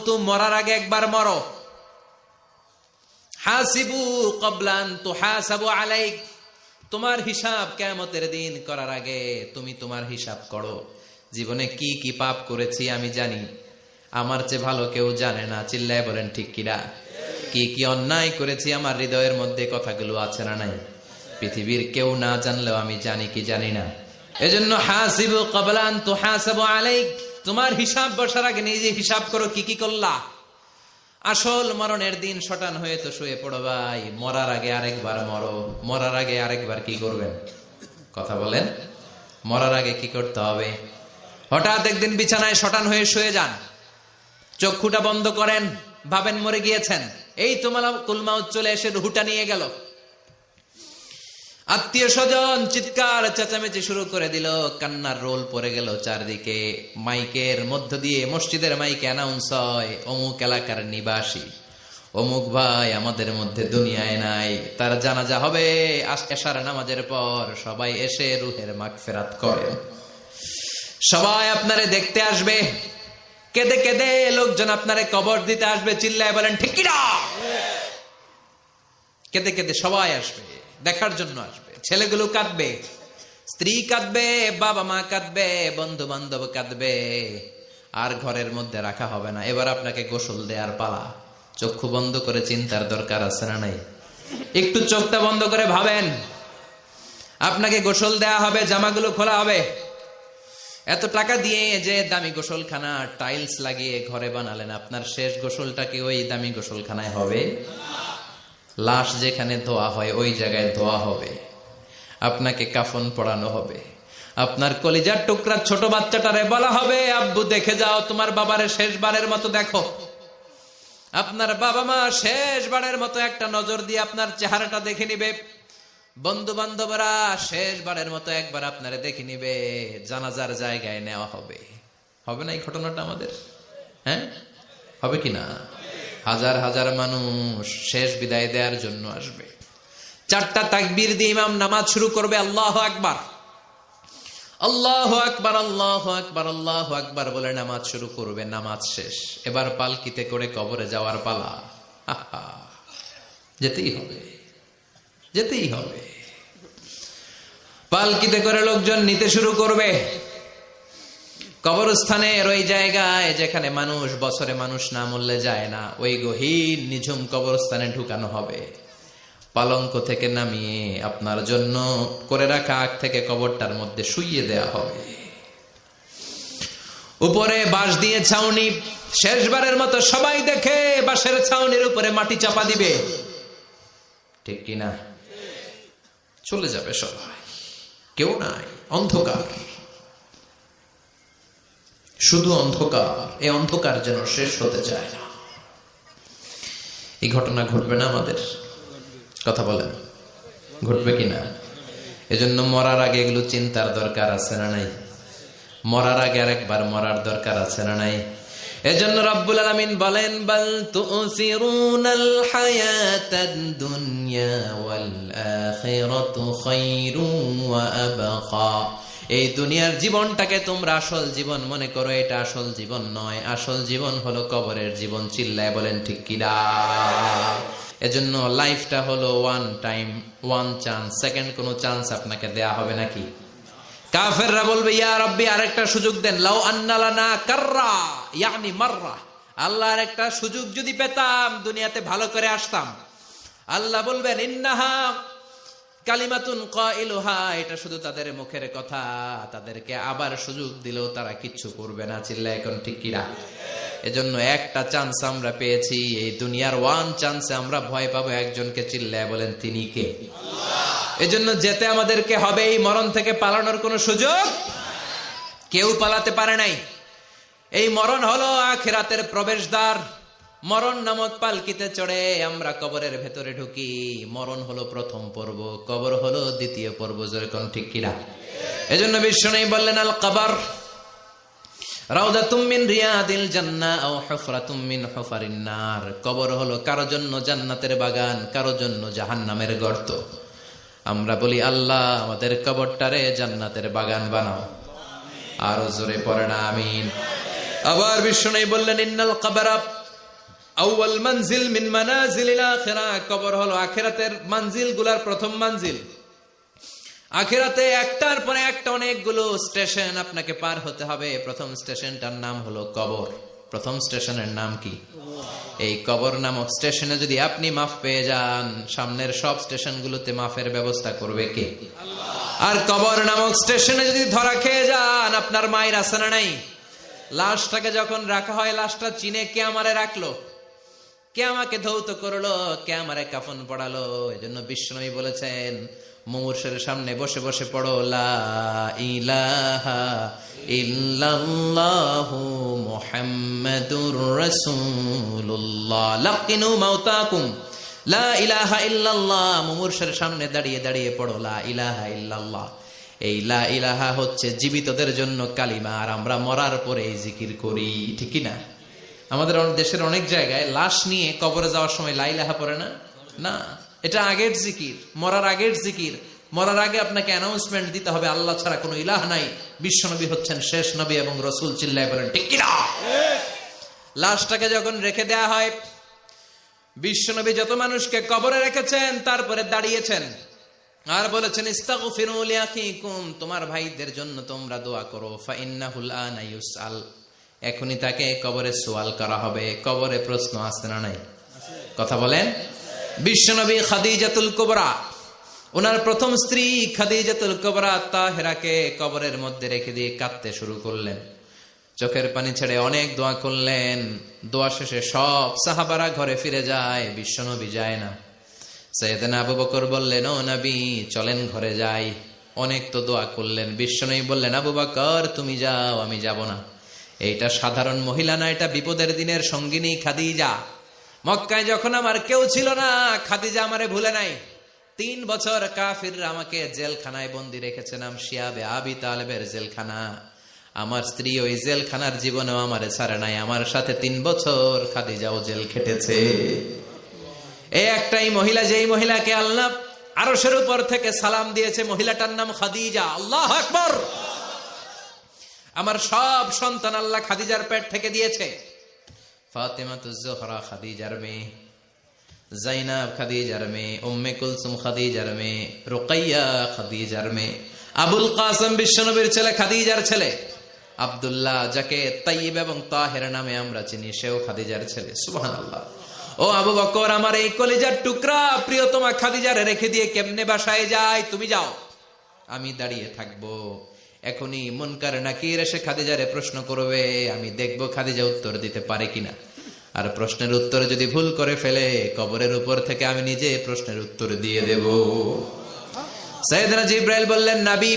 তামুতু, মরার আগে একবার মরো। হাসিবু ক্বাবলা আন তুহাসাবু আলাইক, তোমার হিসাব কিয়ামতের দিন করার আগে তুমি তোমার হিসাব করো। জীবনে কি কি পাপ করেছি আমি জানি, আমার চেয়ে ভালো কেউ জানে না। চিল্লায় বলেন ঠিক কিনা? কি কি অন্যায় করেছি আমার হৃদয়ের মধ্যে কথাগুলো আছে না নাই? পৃথিবীর কেউ না জানলেও আমি জানি কি জানি না। এজন্য হাসিবু ক্বাবলা আন তুহাসাবু আলাইক, তোমার হিসাব বসার আগে নিজে হিসাব করো কি কি করলা। আসল মরণের দিন শটান হয়ে তো শুয়ে পড়ো ভাই, মরার আগে আরেকবার মরো। মরার আগে আরেকবার কি করবেন? কথা বলেন, মরার আগে কি করতে হবে? হঠাৎ একদিন বিছানায় শটান হয়ে শুয়ে যান, চক্ষুটা বন্ধ করেন, ভাবেন মরে গিয়েছেন। এই তো মালাকুল মাউত চলে এসে রুহটা নিয়ে গেল। আত্মীয় স্বজন চিৎকার চেঁচামেচি শুরু করে দিল, কান্নার রোল পড়ে গেল চারদিকে। মাইকের মধ্য দিয়ে, মসজিদের মাইকে অ্যানাউন্স হয়, অমুক এলাকার নিবাসী অমুক ভাই আমাদের মধ্যে দুনিয়ায় নাই, তার জানাজা হবে এশার নামাজের পর। সবাই এসে রুহের মাগফিরাত করেন। সবাই আপনারে দেখতে আসবে, কেঁদে কেঁদে লোকজন আপনারে কবর দিতে আসবে। চিল্লায় বলেন ঠিক কিনা? কেঁদে কেঁদে সবাই আসবে, দেখার জন্য আসবে। ছেলেগুলো কাঁদবে, স্ত্রী কাঁদবে, বাবা মা কাঁদবে, বন্ধু বান্ধব কাঁদবে। আর ঘরের মধ্যে রাখা হবে না। এবার আপনাকে গোসল দেওয়ার পালা। চক্ষু বন্ধ করে চিন্তার দরকার আছে না নাই? একটু চোখটা বন্ধ করে ভাবেন, আপনাকে গোসল দেয়া হবে, জামাগুলো খোলা হবে। এত টাকা দিয়ে যে দামি গোসলখানা টাইলস লাগিয়ে ঘরে বানালেন, আপনার শেষ গোসলটা কি ওই দামি গোসলখানায় হবে? লাশ যেখানে ধোয়া হয় ওই জায়গায় ধোয়া হবে। আপনাকে কাফন পরানো হবে। আপনার কলিজার টুকরা ছোট বাচ্চাটারে বলা হবে, আব্বু দেখে যাও, তোমার বাবারে শেষবারের মতো দেখো। আপনার বাবা মা শেষবারের মতো একটা নজর দিয়ে আপনার চেহারাটা দেখে নিবে। বন্ধু বান্ধবরা শেষবারের মতো একবার আপনারে দেখে নিবে। জানাজার জায়গায় নেওয়া হবে। হবে না এই ঘটনাটা আমাদের? হ্যাঁ, হবে কিনা? হাজার হাজার মানুষ শেষ বিদায় দেওয়ার জন্য আসবে। চারটা তাকবীর দিয়ে ইমাম নামাজ শুরু করবে। আল্লাহু আকবার, আল্লাহু আকবার, আল্লাহু আকবার, আল্লাহু আকবার বলে নামাজ শুরু করবে। নামাজ শেষ। এবার পালকিতে করে কবরে যাওয়ার পালা। যেতেই হবে, যেতেই হবে। পালকিতে করে লোকজন নিতে শুরু করবে। কবরস্থানের ওই জায়গায় যেখানে মানুষ বছরে মানুষ না মরলে যায় না, ওই গহীন নিঝুম কবরস্থানে ঢুকানো হবে। পালঙ্ক থেকে নামিয়ে আপনার জন্য করে রাখা আগ থেকে কবরটার মধ্যে শুইয়ে দেয়া হবে। উপরে বাঁশ দিয়ে ছাউনি, শেষবারের মতো সবাই দেখে বাঁশের ছাউনির উপরে মাটি চাপা দিবে। ঠিক কিনা? চলে যাবে সবাই, কেউ নাই, অন্ধকার, শুধু অন্ধকার। এই অন্ধকার যেন শেষ হতে চায় না। এই ঘটনা ঘটবে না আমাদের? কথা বলেন, ঘটবে কিনা? এজন্য মরার আগে এগুলো চিন্তার দরকার আছে না নাই? মরার আগে আরেকবার মরার দরকার আছে না নাই? এজন্য রব্বুল আলামিন বলেন, বাল তুসিরুনাল হায়াতাদ দুনিয়া ওয়াল আখিরাতু খায়রুন ওয়া আবকা। এই দুনিয়ার জীবনটাকে তোমরা আসল জীবন মনে করো, এটা আসল জীবন নয়। আসল জীবন হলো কবরের জীবন। চিল্লায় বলেন ঠিক কিনা? এজন্য লাইফটা হলো one time, one chance. Second কোনো চান্স আপনাকে দেয়া হবে নাকি? কাফেররা বলবে, ইয়া রাব্বি আরেকটা সুযোগ দেন। লাউ আন্না লানা কাররা ইয়ানি মাররা, আল্লাহ আরেকটা সুযোগ যদি পেতাম দুনিয়াতে ভালো করে আসতাম। আল্লাহ বলবেন, ইন্নাহা কালিমাতুন কাইলুহা, এটা শুধু তাদের মুখের কথা, তাদেরকে আবার সুযোগ দিলেও তারা কিচ্ছু করবে না। চিল্লায় এখন ঠিক কিনা? এজন্য একটা চান্স আমরা পেয়েছি, এই দুনিয়ার ওয়ান চান্সে আমরা ভয় পাবো একজনকে। চিল্লায় বলেন তিনি কে? এজন্য যেতে আমাদেরকে হবে। এই মরণ থেকে পালানোর কোনো সুযোগ কেউ পালাতে পারে নাই। এই মরণ হলো আখিরাতের প্রবেশদ্বার। মরণ নামক পালকিতে চড়ে আমরা কবরের ভেতরে ঢুকি। মরণ হলো প্রথম পর্ব, কবর হলো দ্বিতীয় পর্ব। যেরকম ঠিক কিনা? এজন্য বিশ্বনবী বললেন, আল কবর রাউদাতুম মিন রিয়াদিল জান্নাহ আও হুফরাতুম মিন হুফারিন নার। কবর হলো কারো জন্য জান্নাতের বাগান, কারো জন্য জাহান্নামের গর্ত। আমরা বলি, আল্লাহ আমাদের কবরটারে জান্নাতের বাগান বানাও। আরো জোরে পড়ে না আমিন। আবার বিষ্ণু বললেন ইন্নাল কবরা আউয়াল মানজিল মিন মানাজিলিল আখিরাহ, কবর হলো আখিরাতের মানজিল গুলার প্রথম মানজিল। আখিরাতে একটার পরে একটা অনেকগুলো স্টেশন আপনাকে পার হতে হবে। প্রথম স্টেশনটার নাম হলো কবর। প্রথম স্টেশনের নাম কি? এই কবর নামক স্টেশনে যদি আপনি মাফ পেয়ে যান, সামনের সব স্টেশনগুলোতে মাফের ব্যবস্থা করবে কে? আর কবর নামক স্টেশনে যদি ধরা খেয়ে যান, আপনার মায়ের আছে না নাই? লাশটাকে যখন রাখা হয়, লাশটা চিনে কে আমারে রাখলো, কে আমাকে ধৌত করলো, কে আমারে কাফন পড়ালো। এজন্য বিষ্ণুই বলেছেন মুমূর্ষের সামনে বসে বসে পড়ো লা ইলাহা ইল্লাল্লাহু মুহাম্মাদুর রাসূলুল্লাহ লাকিনু মাউতাকুম লা ইলাহা ইল্লাল্লাহ। মুমূর্ষের সামনে দাঁড়িয়ে দাঁড়িয়ে পড়ো লা ইলাহা ইল্লাল্লাহ। এই লা ইলাহা হচ্ছে জীবিতদের জন্য কালিমা, আর আমরা মরার পরে এই জিকির করি, ঠিক কি না? আমাদের দেশের অনেক জায়গায় লাশ নিয়ে কবরে যাওয়ার সময় লা ইলাহা পড়ে না। না, এটা আগের জিকির, মরার আগের জিকির। মরার আগে আপনাকে অ্যানাউন্সমেন্ট দিতে হবে আল্লাহ ছাড়া কোনো ইলাহ নাই, বিশ্বনবী হচ্ছেন শেষ নবী এবং রাসূল। চিল্লায় বলেন ঠিক কি না? লাশটাকে যখন রেখে দেয়া হয়, বিশ্বনবী যত মানুষকে কবরে রেখেছেন তারপরে দাঁড়িয়েছেন আর বলেছেন ইস্তাগফিরু লিআখিকুম, তোমার ভাইদের জন্য তোমরা দোয়া করো। ফাইন্নাহুল আনা ইউসআল, এখনই তাকে কবরে সওয়াল করা হবে। কবরে প্রশ্ন আসছে না নাই? কথা বলেন। বিশ্বনবী খাদিজাতুল কুবরা, ওনার প্রথম স্ত্রী খাদিজাতুল কুবরা তাহেরাকে কবরের মধ্যে রেখে দিয়ে কাঁদতে শুরু করলেন, চোখের পানি ছেড়ে অনেক দোয়া করলেন। দোয়া শেষে সব সাহাবারা ঘরে ফিরে যায়, বিশ্বনবী যায় না। সাইয়েদনা আবু বকর বললেন ও নবী চলেন ঘরে যাই, অনেক তো দোয়া করলেন। বিশ্বনবী বললেন আবু বকর তুমি যাও, আমি যাব না। এইটা সাধারণ মহিলা না, এটা বিপদের দিনের সঙ্গিনী খাদিজা। মক্কায় যখন আমার কেউ ছিল না, খাদিজা আমারে ভুলে নাই। 3 বছর কাফিররা আমাকে জেলখানায় বন্দি রেখেছে, নাম শিয়াবে আবি তালেবের জেলখানা। আমার স্ত্রী ওই জেলখানার জীবনেও আমারে ছাড়ে নাই, আমার সাথে 3 বছর খাদিজাও জেল খেটেছে। এই একটাই মহিলা, যেই মহিলাকে আল্লাহ আরশের উপর থেকে সালাম দিয়েছে, মহিলাটার নাম খাদিজা। আল্লাহু আকবার। আমার সব সন্তান আল্লাহ খাদিজার পেট থেকে দিয়েছে। ফাতেমাতুজ জোহরা খাদিজার মেয়ে, জাইনাব খাদিজার মেয়ে, উম্মে কুলসুম খাদিজার মেয়ে, রুকাইয়া খাদিজার মেয়ে, আবুল কাসেম বিশ্বনবীর ছেলে খাদিজার ছেলে, আব্দুল্লাহ যাকে তাইয়্যিব এবং তাহের নামে আমরা চিনি, সেও খাদিজার ছেলে। সুবহানাল্লাহ। ও আবু বকর, আমার এই কলিজার টুকরা প্রিয়তমা খাদিজারে রেখে দিয়ে কেমনে বাসায় যায়? তুমি যাও, আমি দাঁড়িয়ে থাকবো। এখনই মুনকার নাকির এসে খাদিজারে প্রশ্ন করবে, আমি দেখব খাদিজা উত্তর দিতে পারে কিনা। আর প্রশ্নের উত্তর যদি ভুল করে ফেলে, কবরের উপর থেকে আমি নিজে প্রশ্নের উত্তর দিয়ে দেব। সাইয়েদনা জিবরাইল বললেন নবী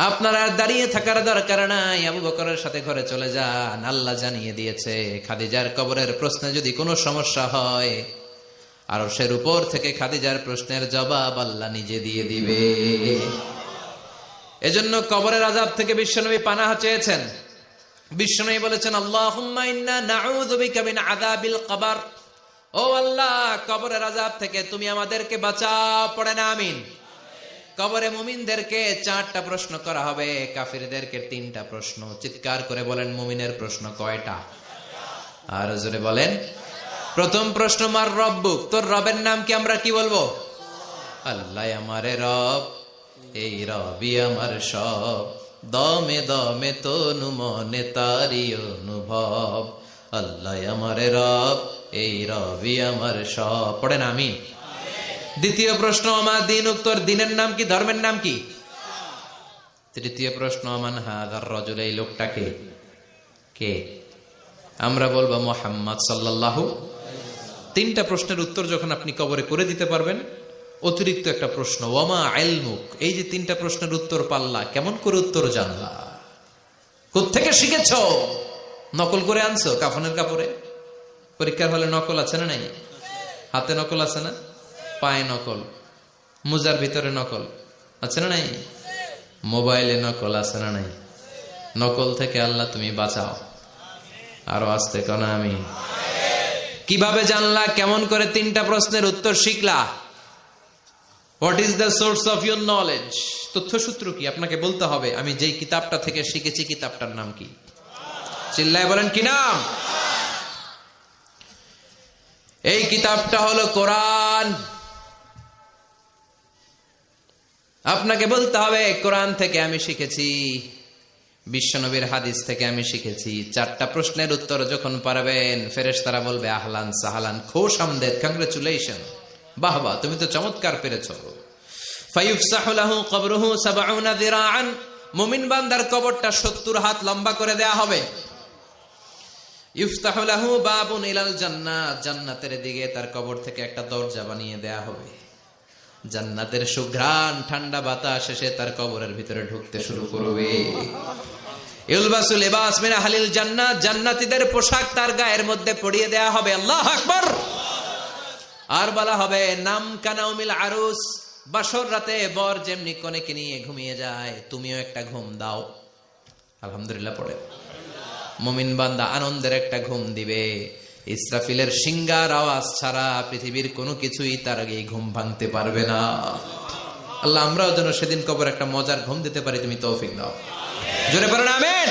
আপনার আর দাঁড়িয়ে থাকার দরকার নাই, আবু বকরের সাথে ঘরে চলে যান। আল্লাহ জানিয়ে দিয়েছে খাদিজার কবরের প্রশ্নে যদি কোনো সমস্যা হয়, আরশের উপর থেকে খাদিজার প্রশ্নের জবাব আল্লাহ নিজে দিয়ে দিবে। এজন্য কবরের আযাব থেকে বিশ্বনবী পানাহ চেয়েছেন। বিশ্বনবী বলেছেন আল্লাহুম্মা ইন্না নাউযু বিকা মিন আযাবিল কবর। ও আল্লাহ, কবরের আযাব থেকে তুমি আমাদেরকে বাঁচাও। পড়েন আমিন। কবরে মুমিনদেরকে 4টা প্রশ্ন করা হবে, কাফিরদেরকে 3টা প্রশ্ন। চিৎকার করে বলেন মুমিনের প্রশ্ন কয়টা? আর জোরে বলেন। প্রথম প্রশ্ন মার রব্বুক, তোর রবের নাম কি? আমরা কি বলবো? আল্লাহ আমারে রব, এই রবি আমার সব, দমে দমে তনু মনে তারি অনুভব। আল্লাহ আমারে রব, এই রবি আমার সব। পড়েন আমিন। দ্বিতীয় প্রশ্ন আমার দিন, উত্তর দিনের নাম কি? ধর্মের নাম কি? তৃতীয় প্রশ্ন আমান হাযার রাজুল, এই লোকটাকে কে? আমরা বলবো মুহাম্মদ সাল্লাল্লাহু। 3টা প্রশ্নের উত্তর যখন আপনি কবরে করে দিতে পারবেন, অতিরিক্ত একটা প্রশ্ন ওয়ামা ইলমুক, এই যে 3টা প্রশ্নের উত্তর পাল্লা, কেমন করে উত্তর জানলা? কোত্থেকে শিখেছ? নকল করে আনছো কাফনের কাপড়ে? পরীক্ষার হলে নকল আছে না নাই? হাতে নকল আছে না? পায়ে নকল, মুজার ভিতরে নকল আছে না নাই? মোবাইলে নকল আছে না নাই? নকল থেকে আল্লাহ তুমি বাঁচাও। আরো আসতে কোন আমি। কিভাবে জানলা? কেমন করে 3টা প্রশ্নের উত্তর শিখলা? What is the source of your knowledge? তথ্যসূত্র কি? আপনাকে বলতে হবে আমি যেই কিতাবটা থেকে শিখেছি কিতাবটার নাম কি। চিল্লায় বলেন কি নাম? এই কিতাবটা হলো কোরআন। আপনাকে বলতে হবে কোরআন থেকে আমি শিখেছি, বিশ্বনবীর হাদিস থেকে আমি শিখেছি। 4টা প্রশ্নের উত্তর যখন পারবেন, ফেরেশতারা বলবে আহলান সাহালান, খোশ আমদেদ, কংগ্রেচুলেশন, বাহ বাহ, তুমি তো চমৎকার পেরেছো। ফায়ুফসাহু লাহু কবরুহু 70 যিরাআন, মুমিন বান্দার কবরটা 70 হাত লম্বা করে দেয়া হবে। ইফতাহু লাহু বাবুন ইলাল জান্নাহ, জান্নাতের দিকে তার কবর থেকে একটা দরজা বানিয়ে দেয়া হবে। জান্নাতের সুঘ্রাণ ঠান্ডা বাতাস এসে তার কবরের ভিতরে ঢুকতে শুরু করবে। ইলবাসু লিবাস মিন আহলিল জান্নাহ, জান্নাতীদের পোশাক তার গায়ের মধ্যে পরিয়ে দেয়া হবে। আল্লাহু আকবার। আর বলা হবে নাম কানাউমিল আরুস, বাসর রাতে বর যেমনি কনেকে নিয়ে ঘুমিয়ে যায়, তুমিও একটা ঘুম দাও। আলহামদুলিল্লাহ পড়ে মুমিন বান্দা আনন্দের একটা ঘুম দিবে। ইসরাফিলের সিংগার আওয়াজ ছাড়া পৃথিবীর কোনো কিছুই তার আগে ঘুম ভাঙতে পারবে না। আল্লাহ আমরাও যেন সেদিন কবর একটা মজার ঘুম দিতে পারি, তুমি তৌফিক দাও। জোরে পড়েন আমিন।